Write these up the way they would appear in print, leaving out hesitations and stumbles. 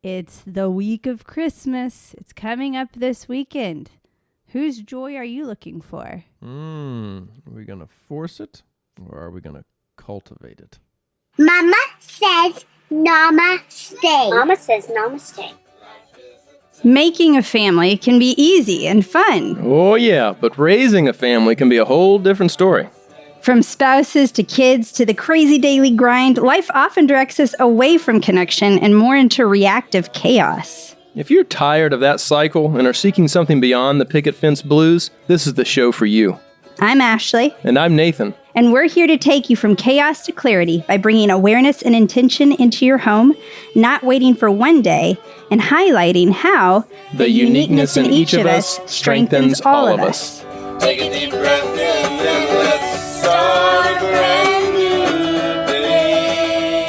It's the week of Christmas. It's coming up this weekend. Whose joy are you looking for? Are we going to force it or are we going to cultivate it? Mama says namaste. Mama says namaste. Making a family can be easy and fun. Oh, yeah, but raising a family can be a whole different story. From spouses to kids to the crazy daily grind, life often directs us away from connection and more into reactive chaos. If you're tired of that cycle and are seeking something beyond the picket fence blues, this is the show for you. I'm Ashley. And I'm Nathan. And we're here to take you from chaos to clarity by bringing awareness and intention into your home, not waiting for one day, and highlighting how the uniqueness in each of us strengthens all of us. Take a deep breath in and let's start a brand new day.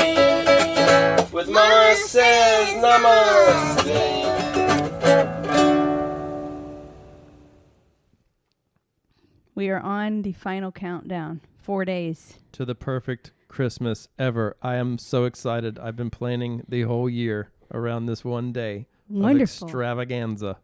With Mama says namaste. We are on the final countdown. 4 days. To the perfect Christmas ever. I am so excited. I've been planning the whole year around this one day. Wonderful. Of extravaganza.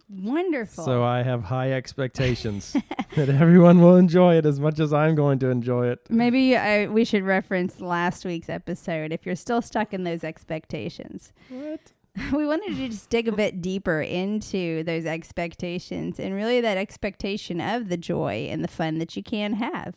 Wonderful. So I have high expectations that everyone will enjoy it as much as I'm going to enjoy it. Maybe we should reference last week's episode if you're still stuck in those expectations. What? We wanted to just dig a bit deeper into those expectations and really that expectation of the joy and the fun that you can have.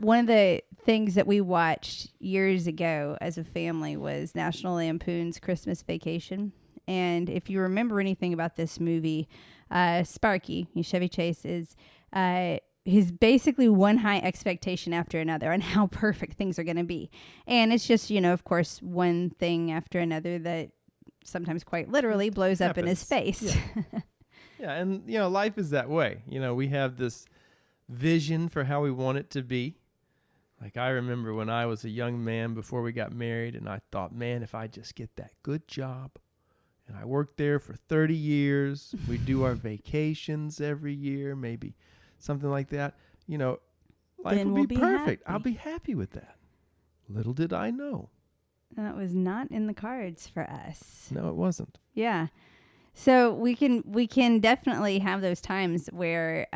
One of the things that we watched years ago as a family was National Lampoon's Christmas Vacation. And if you remember anything about this movie, Sparky, Chevy Chase, is he's basically one high expectation after another on how perfect things are going to be. And it's just, of course, one thing after another that sometimes quite literally blows up in his face. Yeah. Yeah, and, life is that way. We have this vision for how we want it to be. Like I remember when I was a young man before we got married, and I thought, man, if I just get that good job, and I worked there for 30 years, we do our vacations every year, maybe something like that, life Then will we'll be be perfect. happy. I'll be happy with that. Little did I know. That was not in the cards for us. No, it wasn't. Yeah. So we can definitely have those times where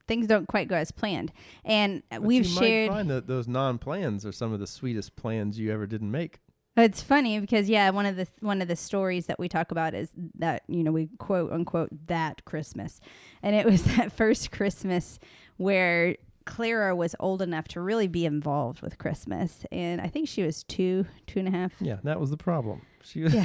things don't quite go as planned. And But we've you shared... might find that those non-plans are some of the sweetest plans you ever didn't make. It's funny because one of the stories that we talk about is that we quote unquote that Christmas, and it was that first Christmas where Clara was old enough to really be involved with Christmas, and I think she was 2.5. Yeah, that was the problem. She was,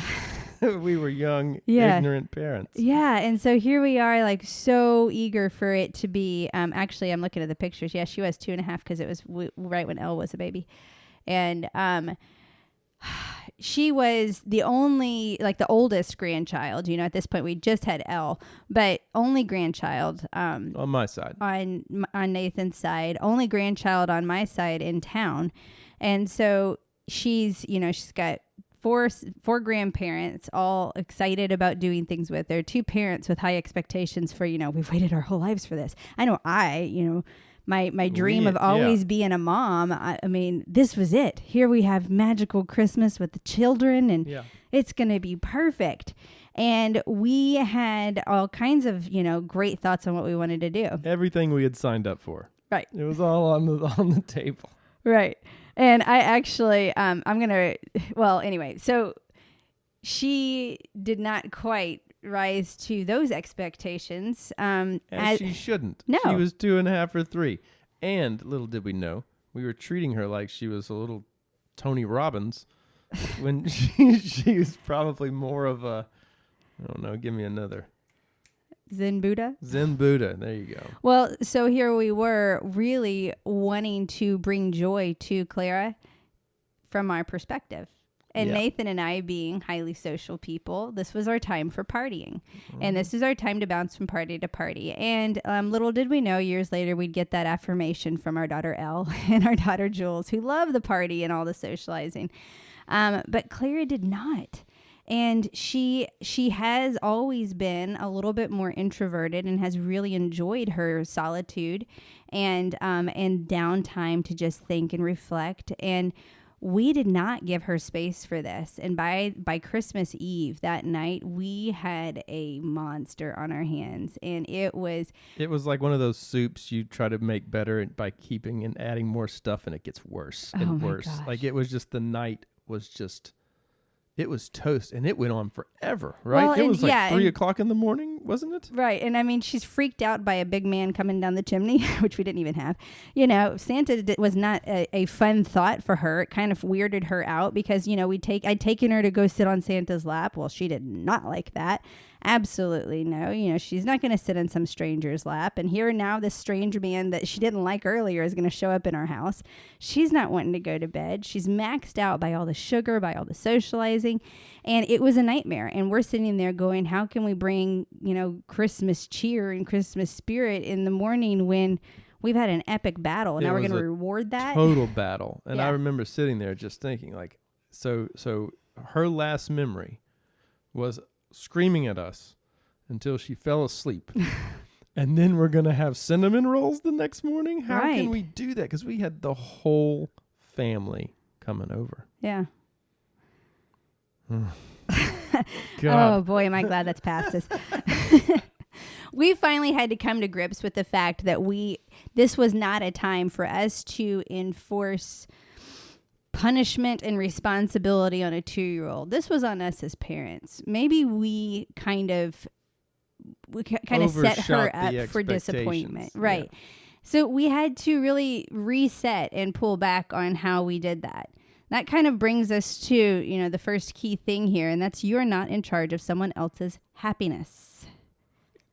we were young, ignorant parents. Yeah, and so here we are, like so eager for it to be. Actually, I'm looking at the pictures. Yeah, she was 2.5 because it was right when Elle was a baby, and she was the only, the oldest grandchild. At this point we just had Elle, but only grandchild. On my side. On Nathan's side, only grandchild on my side in town, and so she's got four grandparents all excited about doing things with her. 2 parents with high expectations for we've waited our whole lives for this. I know my dream of always being a mom. I mean, this was it. Here we have magical Christmas with the children, and it's going to be perfect. And we had all kinds of, great thoughts on what we wanted to do. Everything we had signed up for. Right. It was all on the table. Right. And I actually, anyway, so she did not quite rise to those expectations. As she shouldn't. No. She was 2.5 or 3. And little did we know, we were treating her like she was a little Tony Robbins when she was probably more of a, I don't know, give me another. Zen Buddha? Zen Buddha. There you go. Well, so here we were really wanting to bring joy to Clara from our perspective. And Nathan and I, being highly social people, this was our time for partying. And this is our time to bounce from party to party. And little did we know, years later, we'd get that affirmation from our daughter Elle and our daughter Jules, who love the party and all the socializing. But Clara did not. And she has always been a little bit more introverted and has really enjoyed her solitude and downtime to just think and reflect. And we did not give her space for this. And by Christmas Eve that night, we had a monster on our hands. And it was like one of those soups you try to make better by keeping and adding more stuff, and it gets worse and worse. Gosh. Like it was just, the night was just, it was toast, and it went on forever, right? Well, it was like 3 and o'clock in the morning, wasn't it? right. And I mean, she's freaked out by a big man coming down the chimney, which we didn't even have. You know, Santa was not a fun thought for her. It kind of weirded her out because, you know, I'd taken her to go sit on Santa's lap. Well, she did not like that. Absolutely no. You know, she's not going to sit on some stranger's lap. And here now, this strange man that she didn't like earlier is going to show up in our house. She's not wanting to go to bed. She's maxed out by all the sugar, by all the socializing. And it was a nightmare. And we're sitting there going, how can we bring, you know, Christmas cheer and Christmas spirit in the morning when we've had an epic battle? And now we're going to reward that? Total battle. And Yeah. I remember sitting there just thinking, like, so her last memory was screaming at us until she fell asleep. And then we're going to have cinnamon rolls the next morning? How Right. can we do that? Because we had the whole family coming over. Yeah. God. Oh boy, am I glad that's past us. We finally had to come to grips with the fact that this was not a time for us to enforce punishment and responsibility on a 2-year-old. This was on us as parents. Maybe we kind of set her up for disappointment. Right. Yeah. So we had to really reset and pull back on how we did that. That kind of brings us to, you know, the first key thing here, and that's you're not in charge of someone else's happiness.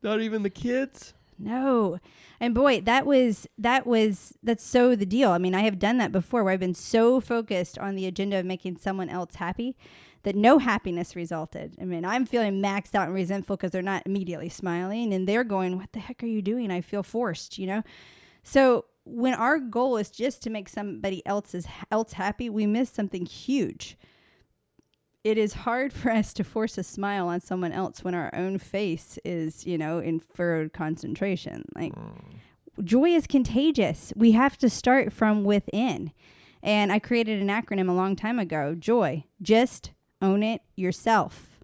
Not even the kids? No. And boy, that's so the deal. I mean, I have done that before where I've been so focused on the agenda of making someone else happy that no happiness resulted. I mean, I'm feeling maxed out and resentful because they're not immediately smiling and they're going, what the heck are you doing? I feel forced, you know? So when our goal is just to make somebody else happy, we miss something huge. It is hard for us to force a smile on someone else when our own face is, you know, in furrowed concentration. Like, joy is contagious. We have to start from within. And I created an acronym a long time ago, JOY. Just own it yourself.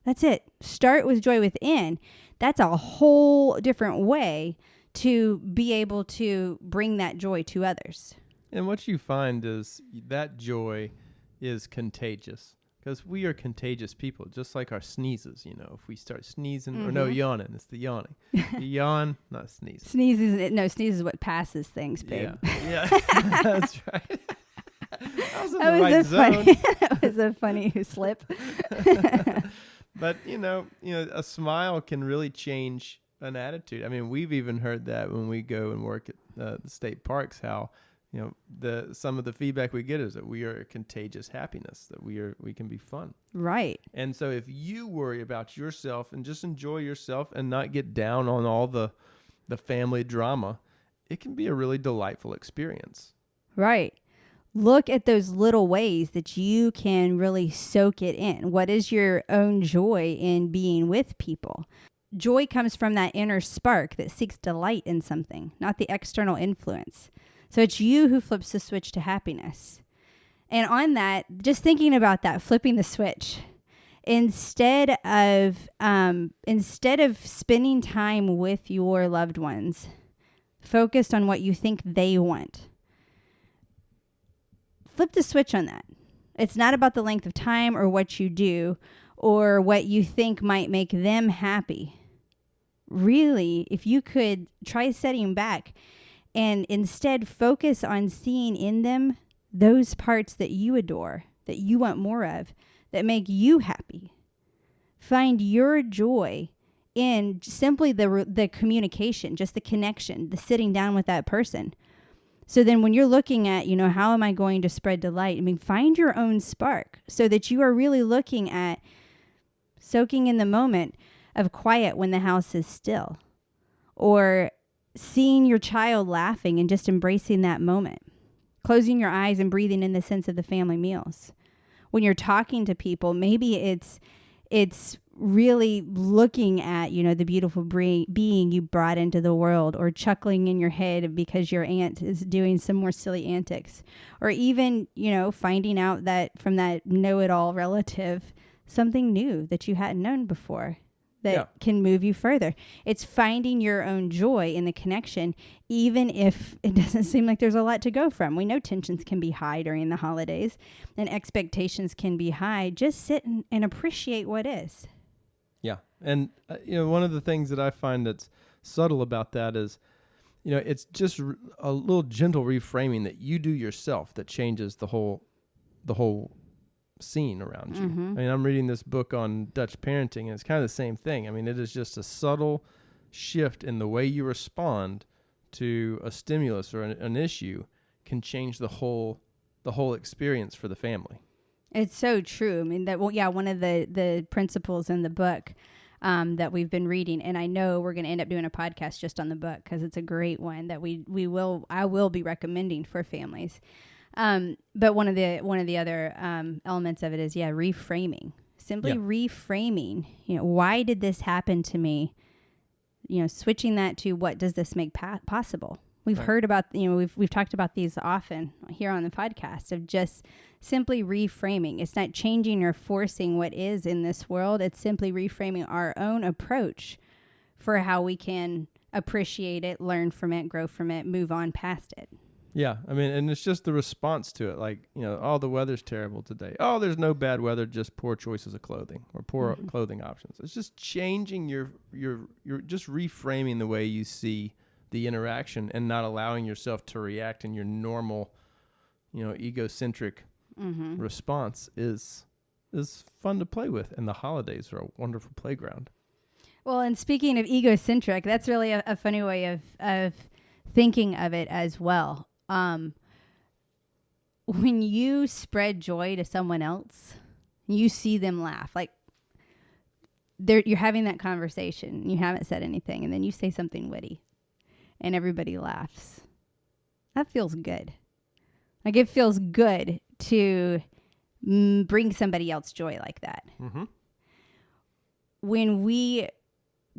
That's it. Start with joy within. That's a whole different way to be able to bring that joy to others. And what you find is that joy is contagious. Because we are contagious people, just like our sneezes, you know. If we start sneezing, or no, yawning, it's the yawning. You yawn, not sneeze. Sneeze is what passes things, babe. Yeah, that's right. I was in the right zone. That was a funny slip. But, you know, a smile can really change an attitude. I mean, we've even heard that when we go and work at the state parks, how, you know, some of the feedback we get is that we are a contagious happiness, that we can be fun. Right. And so if you worry about yourself and just enjoy yourself and not get down on all the family drama, it can be a really delightful experience. Right. Look at those little ways that you can really soak it in. What is your own joy in being with people? Joy comes from that inner spark that seeks delight in something, not the external influence. So it's you who flips the switch to happiness. And on that, just thinking about that, flipping the switch, instead of spending time with your loved ones, focused on what you think they want, flip the switch on that. It's not about the length of time or what you do or what you think might make them happy. Really, if you could try setting back and instead focus on seeing in them those parts that you adore, that you want more of, that make you happy. Find your joy in simply the communication, just the connection, the sitting down with that person. So then when you're looking at, you know, how am I going to spread delight? I mean, find your own spark so that you are really looking at soaking in the moment of quiet when the house is still, or seeing your child laughing and just embracing that moment, closing your eyes and breathing in the sense of the family meals. When you're talking to people, maybe it's really looking at, the beautiful being you brought into the world, or chuckling in your head because your aunt is doing some more silly antics, or even, finding out that from that know-it-all relative, something new that you hadn't known before that can move you further. It's finding your own joy in the connection, even if it doesn't seem like there's a lot to go from. We know tensions can be high during the holidays and expectations can be high. Just sit and appreciate what is. Yeah. And, one of the things that I find that's subtle about that is, it's just a little gentle reframing that you do yourself that changes the whole scene around you. Mm-hmm. I mean, I'm reading this book on Dutch parenting, and it's kind of the same thing. I mean, it is just a subtle shift in the way you respond to a stimulus or an issue can change the whole experience for the family. It's so true. I mean, one of the principles in the book that we've been reading, and I know we're going to end up doing a podcast just on the book because it's a great one that I will be recommending for families. But one of the other elements of it is reframing. Simply reframing. Why did this happen to me? Switching that to what does this make possible? We've heard about, we've talked about these often here on the podcast of just simply reframing. It's not changing or forcing what is in this world. It's simply reframing our own approach for how we can appreciate it, learn from it, grow from it, move on past it. Yeah, I mean, and it's just the response to it. Like, oh, the weather's terrible today. Oh, there's no bad weather, just poor choices of clothing or poor clothing options. It's just changing you're just reframing the way you see the interaction and not allowing yourself to react in your normal, egocentric response is fun to play with. And the holidays are a wonderful playground. Well, and speaking of egocentric, that's really a funny way of thinking of it as well. When you spread joy to someone else, you see them laugh. Like you're having that conversation, you haven't said anything, and then you say something witty, and everybody laughs. That feels good. Like it feels good to bring somebody else joy like that. Mm-hmm. When we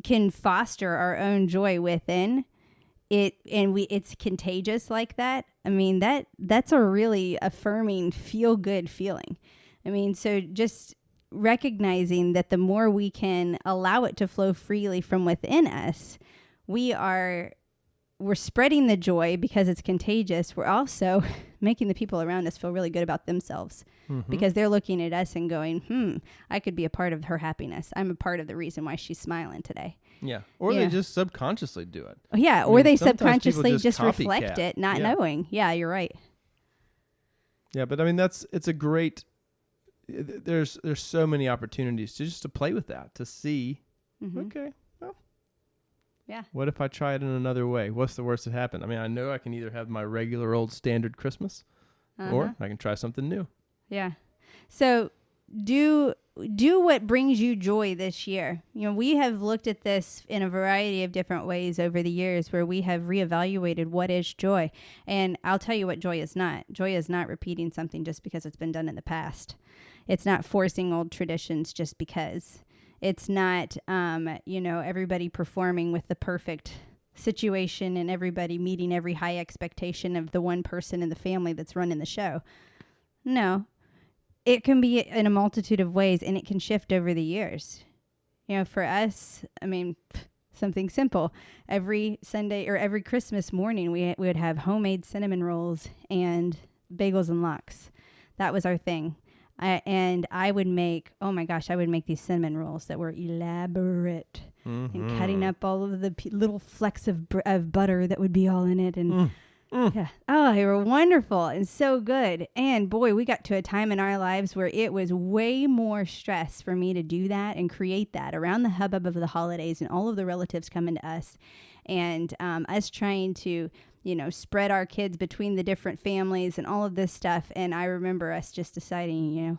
can foster our own joy within it, and it's contagious like that. I mean, that's a really affirming, feel good feeling. I mean, so just recognizing that the more we can allow it to flow freely from within us, we're spreading the joy because it's contagious. We're also making the people around us feel really good about themselves because they're looking at us and going, I could be a part of her happiness. I'm a part of the reason why she's smiling today. Yeah. Or they just subconsciously do it. Yeah. Or they subconsciously just reflect it, not knowing. Yeah, you're right. Yeah. But I mean, it's a great, there's so many opportunities to play with that, to see, okay, well, yeah. What if I try it in another way? What's the worst that happened? I mean, I know I can either have my regular old standard Christmas or I can try something new. Yeah. So do what brings you joy this year. We have looked at this in a variety of different ways over the years where we have reevaluated what is joy. And I'll tell you what joy is not. Joy is not repeating something just because it's been done in the past. It's not forcing old traditions just because. It's not, everybody performing with the perfect situation and everybody meeting every high expectation of the one person in the family that's running the show. No. It can be in a multitude of ways, and it can shift over the years. For us, I mean, something simple. Every Sunday or every Christmas morning, we would have homemade cinnamon rolls and bagels and lox. That was our thing. I would make these cinnamon rolls that were elaborate and cutting up all of the little flecks of butter that would be all in it. And yeah. Oh, they were wonderful and so good. And boy, we got to a time in our lives where it was way more stress for me to do that and create that around the hubbub of the holidays and all of the relatives coming to us and us trying to, spread our kids between the different families and all of this stuff. And I remember us just deciding,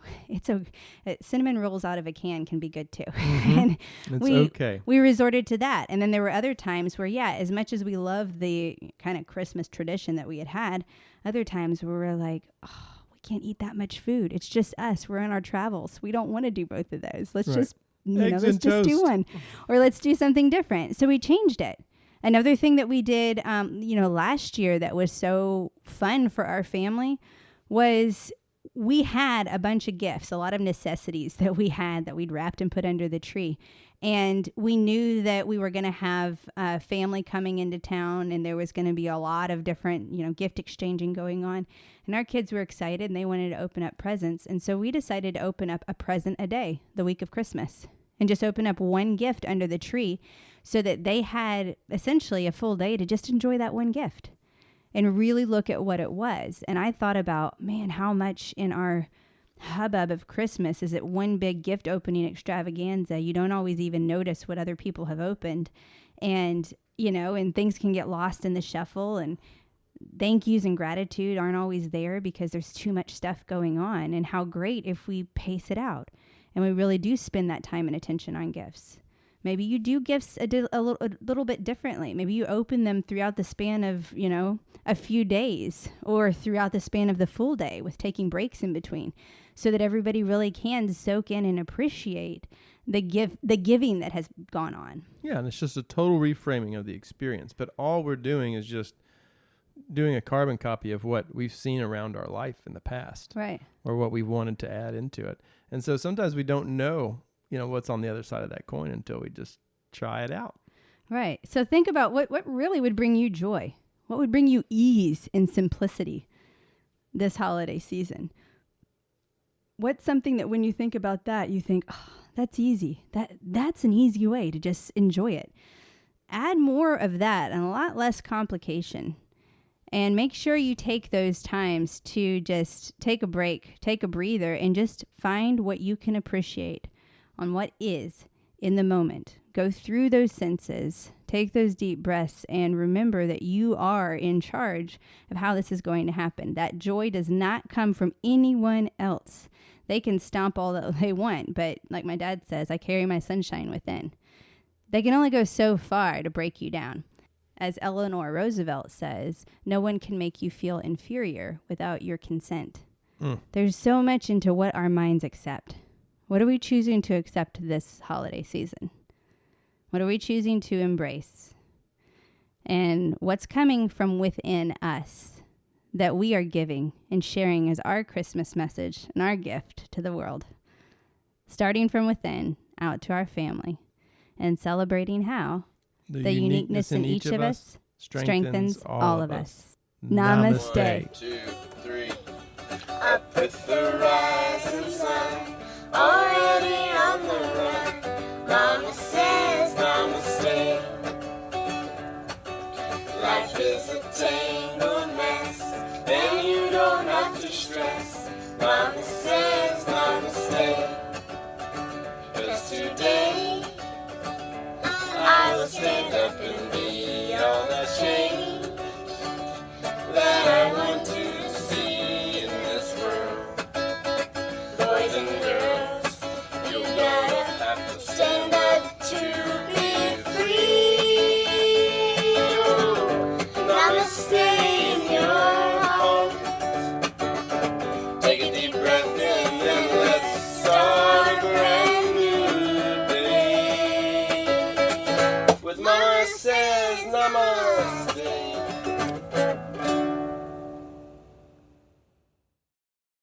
cinnamon rolls out of a can can be good too. And we resorted to that. And then there were other times where, as much as we loved the kind of Christmas tradition that we had, other times where we were like, we can't eat that much food. It's just us. We're on our travels. We don't want to do both of those. Let's just Eggs let's and just do toast. one, or let's do something different. So we changed it. Another thing that we did, last year that was so fun for our family was we had a bunch of gifts, a lot of necessities that we had that we'd wrapped and put under the tree. And we knew that we were going to have a family coming into town, and there was going to be a lot of different, gift exchanging going on. And our kids were excited, and they wanted to open up presents. And so we decided to open up a present a day the week of Christmas and just open up one gift under the tree so that they had essentially a full day to just enjoy that one gift and really look at what it was. And I thought about, man, how much in our hubbub of Christmas is it one big gift opening extravaganza. You don't always even notice what other people have opened. And, and things can get lost in the shuffle, and thank yous and gratitude aren't always there because there's too much stuff going on. And how great if we pace it out and we really do spend that time and attention on gifts. Maybe you do gifts a little bit differently. Maybe you open them throughout the span of, a few days, or throughout the span of the full day with taking breaks in between, so that everybody really can soak in and appreciate the giving that has gone on. Yeah, and it's just a total reframing of the experience. But all we're doing is just doing a carbon copy of what we've seen around our life in the past. Right. Or what we wanted to add into it. And so sometimes we don't know, what's on the other side of that coin until we just try it out. Right. So think about what really would bring you joy. What would bring you ease and simplicity this holiday season? What's something that when you think about that, you think, oh, that's easy. That's an easy way to just enjoy it. Add more of that and a lot less complication. And make sure you take those times to just take a break, take a breather, and just find what you can appreciate on what is in the moment. Go through those senses, take those deep breaths, and remember that you are in charge of how this is going to happen. That joy does not come from anyone else. They can stomp all that they want, but like my dad says, I carry my sunshine within. They can only go so far to break you down. As Eleanor Roosevelt says, no one can make you feel inferior without your consent. There's so much into what our minds accept. What are we choosing to accept this holiday season? What are we choosing to embrace? And what's coming from within us that we are giving and sharing as our Christmas message and our gift to the world? Starting from within, out to our family, and celebrating how the uniqueness in each of us strengthens all of us. Namaste. 2, 3. Up with the rising sun, already on the run. Mama says namaste. Life is a tangled mess, then you don't have to stress. Mama says namaste. 'Cause today I will stand up and be all the change that I want to see in this world. Boys and girls, you gotta have to stand up to be free. Namaste in your heart. Take a deep breath in and let's start a brand new day. With Mama says namaste.